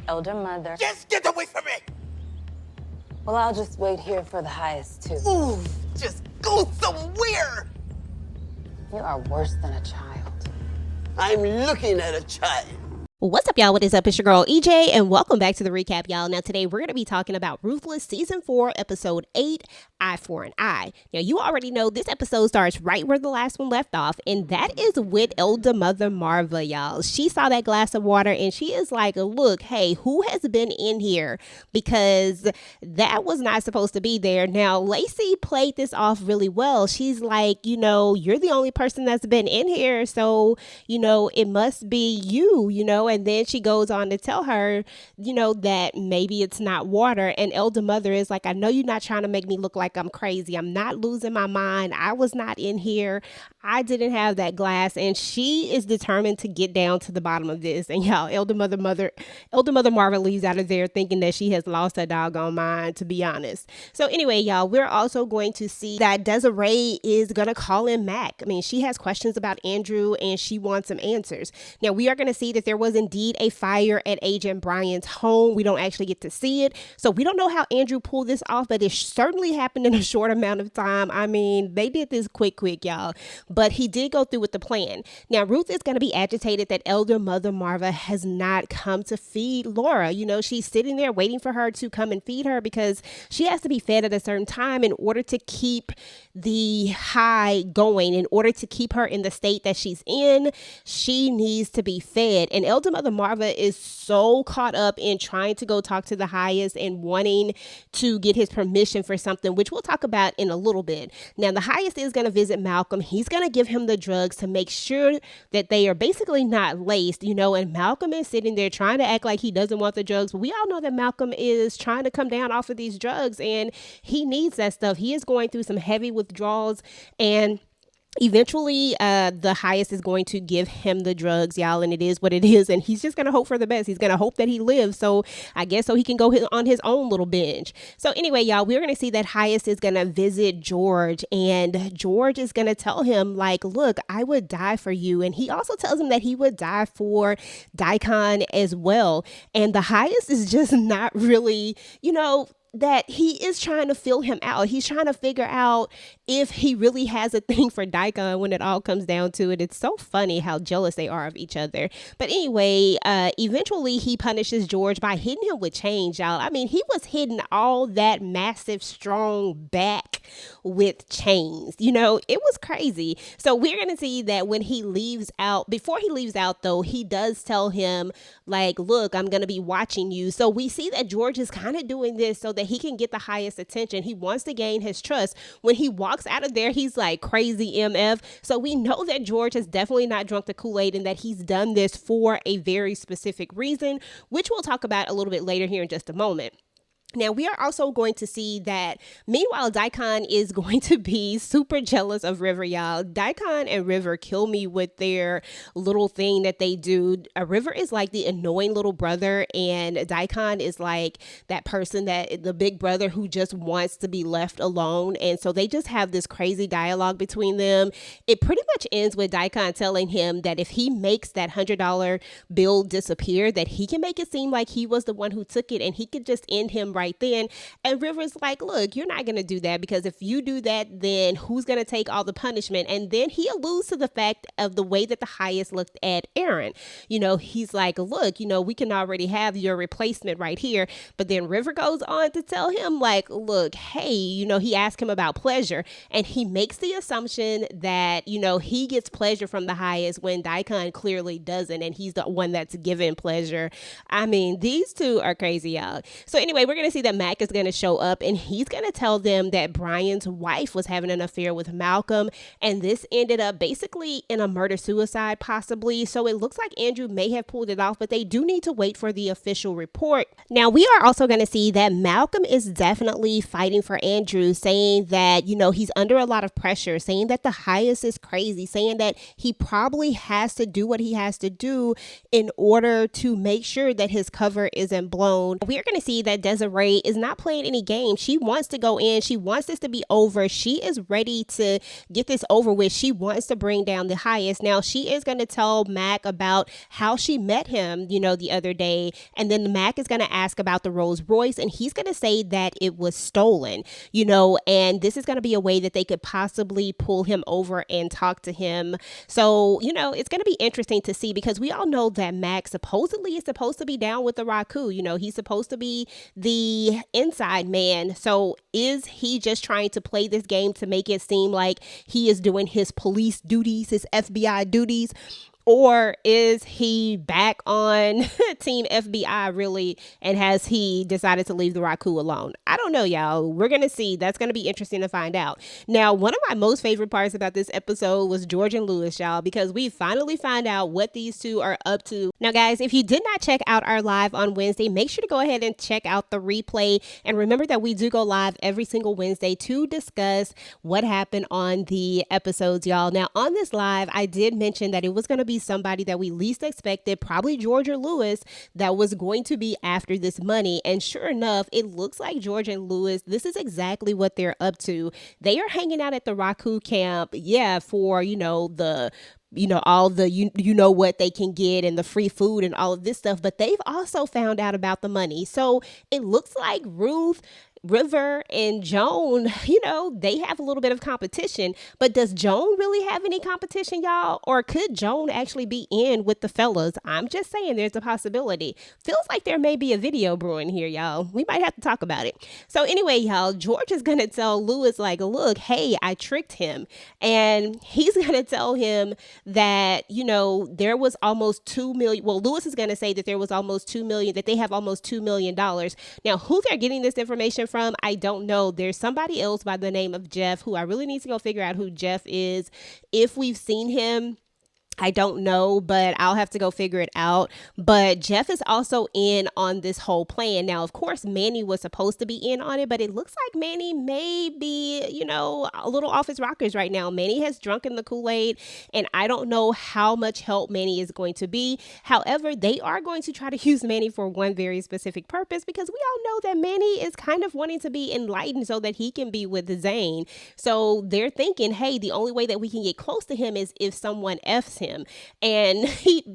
elder mother. Just get away from me! Well, I'll just wait here for the highest, too. Ooh, just go somewhere! You are worse than a child. I'm looking at a child. What's up, y'all? What is up? It's your girl EJ, and welcome back to the recap, y'all. Now, today we're going to be talking about Ruthless Season 4, Episode 8, Eye for an Eye. Now, you already know this episode starts right where the last one left off, and that is with elder mother Marva, y'all. She saw that glass of water, and she is like, look, hey, who has been in here? Because that was not supposed to be there. Now, Lacey played this off really well. She's like, you know, you're the only person that's been in here, so, you know, it must be you, you know. And then she goes on to tell her, you know, that maybe it's not water. And elder mother is like, I know you're not trying to make me look like I'm crazy. I'm not losing my mind. I was not in here. I didn't have that glass. And she is determined to get down to the bottom of this. And y'all, elder mother Marva leaves out of there thinking that she has lost her doggone mind, to be honest. So anyway, y'all, we're also going to see that Desiree is going to call in Mac. I mean, she has questions about Andrew and she wants some answers. Now, we are going to see that there was indeed a fire at Agent Brian's home. We don't actually get to see it, so we don't know how Andrew pulled this off, but it certainly happened in a short amount of time. I mean, they did this quick, y'all, but he did go through with the plan. Now, Ruth is going to be agitated that elder mother Marva has not come to feed Laura. You know, she's sitting there waiting for her to come and feed her because she has to be fed at a certain time in order to keep the high going. In order to keep her in the state that she's in, she needs to be fed. And elder mother Marva is so caught up in trying to go talk to the highest and wanting to get his permission for something, which we'll talk about in a little bit. Now, the highest is going to visit Malcolm. He's going to give him the drugs to make sure that they are basically not laced, you know, and Malcolm is sitting there trying to act like he doesn't want the drugs. But we all know that Malcolm is trying to come down off of these drugs and he needs that stuff. He is going through some heavy withdrawals, and eventually, the highest is going to give him the drugs, y'all, and it is what it is, and he's just going to hope for the best. He's going to hope that he lives, so I guess so he can go on his own little binge. So anyway, y'all, we're going to see that highest is going to visit George, and George is going to tell him, like, look, I would die for you, and he also tells him that he would die for Daikon as well, and the highest is just not really, you know, that he is trying to fill him out. He's trying to figure out if he really has a thing for Daikon when it all comes down to it. It's so funny how jealous they are of each other. But anyway, eventually he punishes George by hitting him with chains, y'all. I mean, he was hitting all that massive, strong back with chains. You know, it was crazy. So we're going to see that when he leaves out, before he leaves out though, he does tell him like, look, I'm going to be watching you. So we see that George is kind of doing this so that he can get the highest attention. He wants to gain his trust. When he walks out of there, he's like crazy MF. So we know that George has definitely not drunk the Kool-Aid and that he's done this for a very specific reason, which we'll talk about a little bit later here in just a moment. Now, we are also going to see that, meanwhile, Daikon is going to be super jealous of River, y'all. Daikon and River kill me with their little thing that they do. River is like the annoying little brother, and Daikon is like that person, that the big brother who just wants to be left alone. And so they just have this crazy dialogue between them. It pretty much ends with Daikon telling him that if he makes that $100 bill disappear, that he can make it seem like he was the one who took it and he could just end him right then. And River's like, look, you're not going to do that, because if you do that, then who's going to take all the punishment? And then he alludes to the fact of the way that the highest looked at Aaron. You know, he's like, look, you know, we can already have your replacement right here. But then River goes on to tell him like, look, hey, you know, he asked him about pleasure, and he makes the assumption that, you know, he gets pleasure from the highest when Daikon clearly doesn't, and he's the one that's given pleasure. I mean, these two are crazy, y'all. So anyway, we're going to see that Mac is going to show up, and he's going to tell them that Brian's wife was having an affair with Malcolm, and this ended up basically in a murder-suicide possibly. So it looks like Andrew may have pulled it off, but they do need to wait for the official report. Now, we are also going to see that Malcolm is definitely fighting for Andrew, saying that, you know, he's under a lot of pressure, saying that the highest is crazy, saying that he probably has to do what he has to do in order to make sure that his cover isn't blown. We are going to see that Desiree afraid, is not playing any games. She wants to go in. She wants this to be over. She is ready to get this over with. She wants to bring down the highest. Now, she is going to tell Mac about how she met him, the other day. And then Mac is going to ask about the Rolls Royce, and he's going to say that it was stolen, and this is going to be a way that they could possibly pull him over and talk to him. So, it's going to be interesting to see, because we all know that Mac supposedly is supposed to be down with the Raku. He's supposed to be the inside man. So is he just trying to play this game to make it seem like he is doing his police duties, his FBI duties? Or is he back on Team FBI really, and has he decided to leave the Raku alone? I don't know, y'all. We're going to see. That's going to be interesting to find out. Now, one of my most favorite parts about this episode was George and Lewis, y'all, because we finally find out what these two are up to. Now, guys, if you did not check out our live on Wednesday, make sure to go ahead and check out the replay. And remember that we do go live every single Wednesday to discuss what happened on the episodes, y'all. Now, on this live, I did mention that it was going to be somebody that we least expected, probably George or Lewis, that was going to be after this money. And sure enough, it looks like George and Lewis, this is exactly what they're up to. They are hanging out at the Raku camp, for, all the, what they can get and the free food and all of this stuff. But they've also found out about the money. So it looks like Ruth, River, and Joan, they have a little bit of competition, but does Joan really have any competition, y'all? Or could Joan actually be in with the fellas? I'm just saying there's a possibility. Feels like there may be a video brewing here, y'all. We might have to talk about it. So anyway, y'all, George is going to tell Lewis, look, hey, I tricked him. And he's going to tell him that, there was almost 2 million. Well, Lewis is going to say that there was almost 2 million, that they have almost $2 million. Now, who they're getting this information from, I don't know. There's somebody else by the name of Jeff, who I really need to go figure out who Jeff is. If we've seen him, I don't know, but I'll have to go figure it out. But Jeff is also in on this whole plan. Now, of course, Manny was supposed to be in on it, but it looks like Manny may be, a little off his rockers right now. Manny has drunken the Kool-Aid, and I don't know how much help Manny is going to be. However, they are going to try to use Manny for one very specific purpose, because we all know that Manny is kind of wanting to be enlightened so that he can be with Zane. So they're thinking, hey, the only way that we can get close to him is if someone F's him. And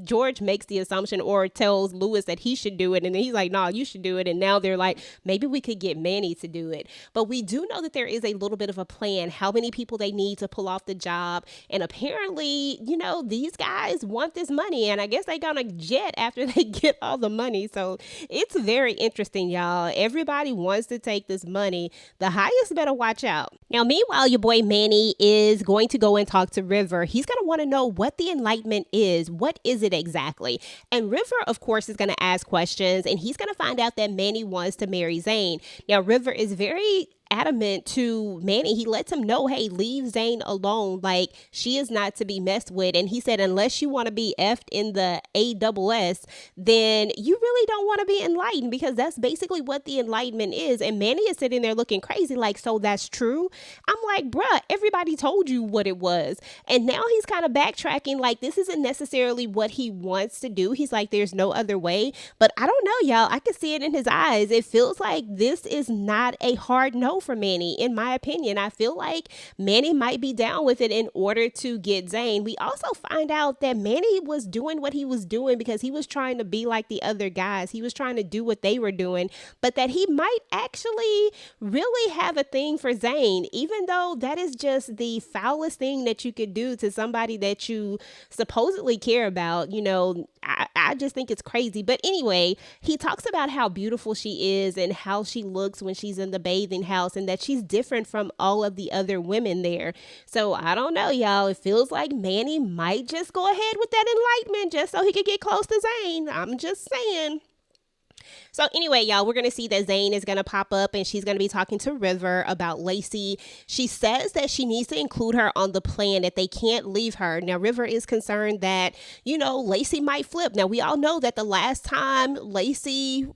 George makes the assumption, or tells Lewis that he should do it, and then he's like, no, you should do it. And now they're like, maybe we could get Manny to do it. But we do know that there is a little bit of a plan, how many people they need to pull off the job. And apparently, these guys want this money, and I guess they're gonna jet after they get all the money. So it's very interesting, y'all. Everybody wants to take this money. The highest better watch out. Now, meanwhile, your boy Manny is going to go and talk to River. He's going to want to know what the enlightenment is. What is it exactly? And River, of course, is going to ask questions, and he's going to find out that Manny wants to marry Zane. Now, River is very adamant to Manny. He lets him know, hey, leave Zane alone. Like, she is not to be messed with. And he said, unless you want to be effed in the ASS, then you really don't want to be enlightened, because that's basically what the enlightenment is. And Manny is sitting there looking crazy, like, so that's true? I'm like, bruh, everybody told you what it was. And now he's kind of backtracking, like, this isn't necessarily what he wants to do. He's like, there's no other way. But I don't know, y'all. I can see it in his eyes. It feels like this is not a hard no for Manny, in my opinion. I feel like Manny might be down with it in order to get Zane. We also find out that Manny was doing what he was doing because he was trying to be like the other guys. He was trying to do what they were doing, but that he might actually really have a thing for Zane, even though that is just the foulest thing that you could do to somebody that you supposedly care about. I just think it's crazy. But anyway, he talks about how beautiful she is and how she looks when she's in the bathing house, and that she's different from all of the other women there. So I don't know, y'all. It feels like Manny might just go ahead with that enlightenment just so he could get close to Zane. I'm just saying. So anyway, y'all, we're going to see that Zane is going to pop up, and she's going to be talking to River about Lacey. She says that she needs to include her on the plan, that they can't leave her. Now, River is concerned that, Lacey might flip. Now, we all know that the last time Lacey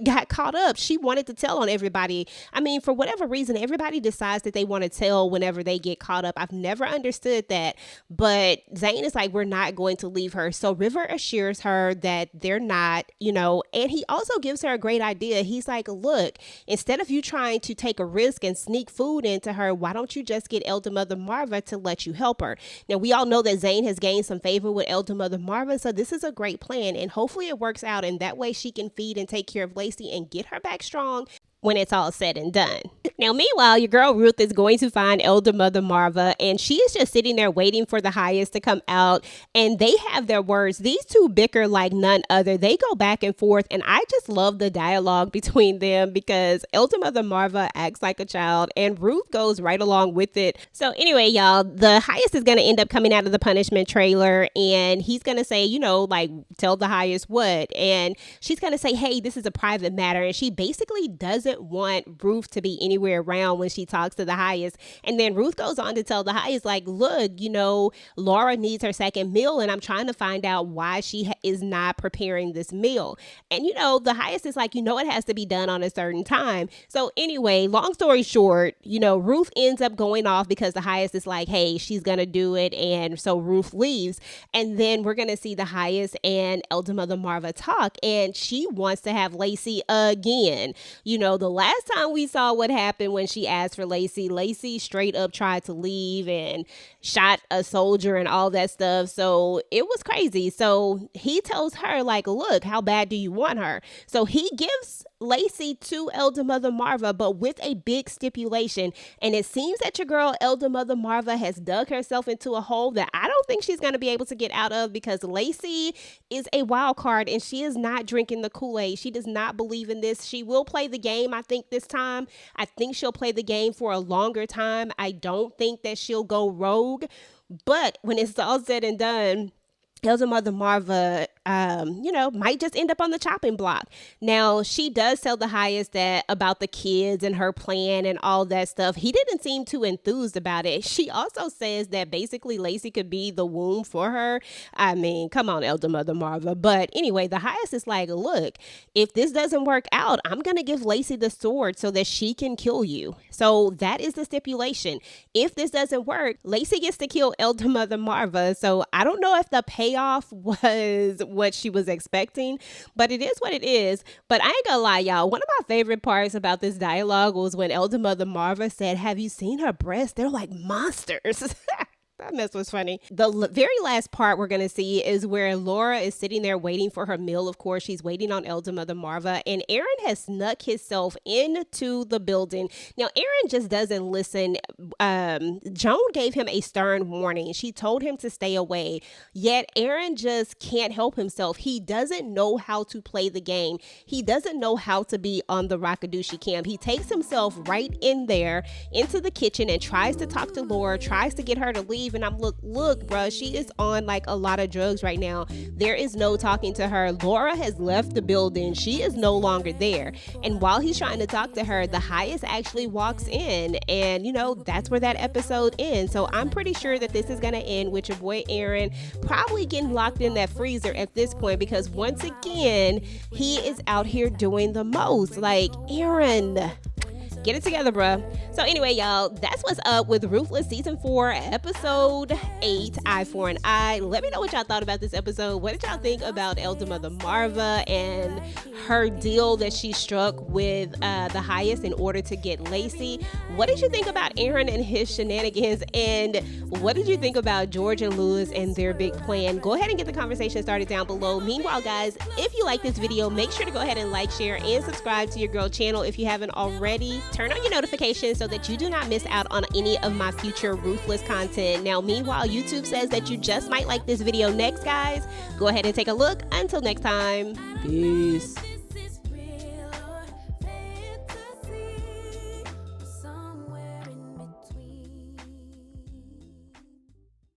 got caught up, she wanted to tell on everybody. I mean, for whatever reason, everybody decides that they want to tell whenever they get caught up. I've never understood that. But Zane is like, we're not going to leave her. So River assures her that they're not, and he also also gives her a great idea. He's like, look, instead of you trying to take a risk and sneak food into her, why don't you just get Elder Mother Marva to let you help her? Now, we all know that Zane has gained some favor with Elder Mother Marva, so this is a great plan, and hopefully it works out, and that way she can feed and take care of Lacey and get her back strong when it's all said and done. Now, meanwhile, your girl Ruth is going to find Elder Mother Marva, and she is just sitting there waiting for the highest to come out, and they have their words. These two bicker like none other. They go back and forth, and I just love the dialogue between them because Elder Mother Marva acts like a child, and Ruth goes right along with it. So anyway, y'all, the highest is going to end up coming out of the punishment trailer, and he's going to say, you know, like, tell the highest what, and she's going to say, hey, this is a private matter, and she basically doesn't want Ruth to be anywhere around when she talks to the highest. And then Ruth goes on to tell the highest, like, look, you know, Laura needs her second meal, and I'm trying to find out why she is not preparing this meal. And, you know, the highest is like, you know, it has to be done on a certain time. So anyway, long story short, you know, Ruth ends up going off because the highest is like, hey, she's going to do it. And so Ruth leaves. And then we're going to see the highest and Elder Mother Marva talk. And she wants to have Lacey again. You know, the last time we saw what happened when she asked for Lacey, Lacey straight up tried to leave and shot a soldier and all that stuff. So it was crazy. So he tells her, like, look, how bad do you want her? So he gives Lacey to Elder Mother Marva, but with a big stipulation. And it seems that your girl Elder Mother Marva has dug herself into a hole that I don't think she's going to be able to get out of, because Lacey is a wild card and she is not drinking the Kool-Aid. She does not believe in this. She will play the game, I think, this time. I think she'll play the game for a longer time. I don't think that she'll go rogue. But when it's all said and done, Elder Mother Marva, you know, might just end up on the chopping block. Now, she does tell the highest that about the kids and her plan and all that stuff. He didn't seem too enthused about it. She also says that basically Lacey could be the womb for her. I mean, come on, Elder Mother Marva. But anyway, the highest is like, look, if this doesn't work out, I'm going to give Lacey the sword so that she can kill you. So that is the stipulation. If this doesn't work, Lacey gets to kill Elder Mother Marva. So I don't know if the payoff was what she was expecting, but it is what it is. But I ain't gonna lie, y'all, one of my favorite parts about this dialogue was when Elder Mother Marva said, have you seen her breasts? They're like monsters. That mess was funny. The very last part we're going to see is where Laura is sitting there waiting for her meal. Of course, she's waiting on Elder Mother Marva, and Aaron has snuck himself into the building. Now, Aaron just doesn't listen. Joan gave him a stern warning. She told him to stay away, yet Aaron just can't help himself. He doesn't know how to play the game. He doesn't know how to be on the Rockadushi camp. He takes himself right in there into the kitchen and tries to talk to Laura, tries to get her to leave. And I'm look, bruh, she is on like a lot of drugs right now. There is no talking to her. Laura has left the building. She is no longer there. And while he's trying to talk to her, the highest actually walks in, and you know, that's where that episode ends. So I'm pretty sure that this is going to end with your boy Aaron probably getting locked in that freezer at this point, because once again, he is out here doing the most. Like, Aaron, get it together, bruh. So anyway, y'all, that's what's up with Ruthless Season 4, Episode 8, Eye for an Eye. Let me know what y'all thought about this episode. What did y'all think about Elder Mother Marva and her deal that she struck with the highest in order to get Lacey? What did you think about Aaron and his shenanigans? And what did you think about George and Lewis and their big plan? Go ahead and get the conversation started down below. Meanwhile, guys, if you like this video, make sure to go ahead and like, share, and subscribe to your girl channel if you haven't already. Turn on your notifications so that you do not miss out on any of my future Ruthless content. Now, meanwhile, YouTube says that you just might like this video next, guys. Go ahead and take a look. Until next time, peace.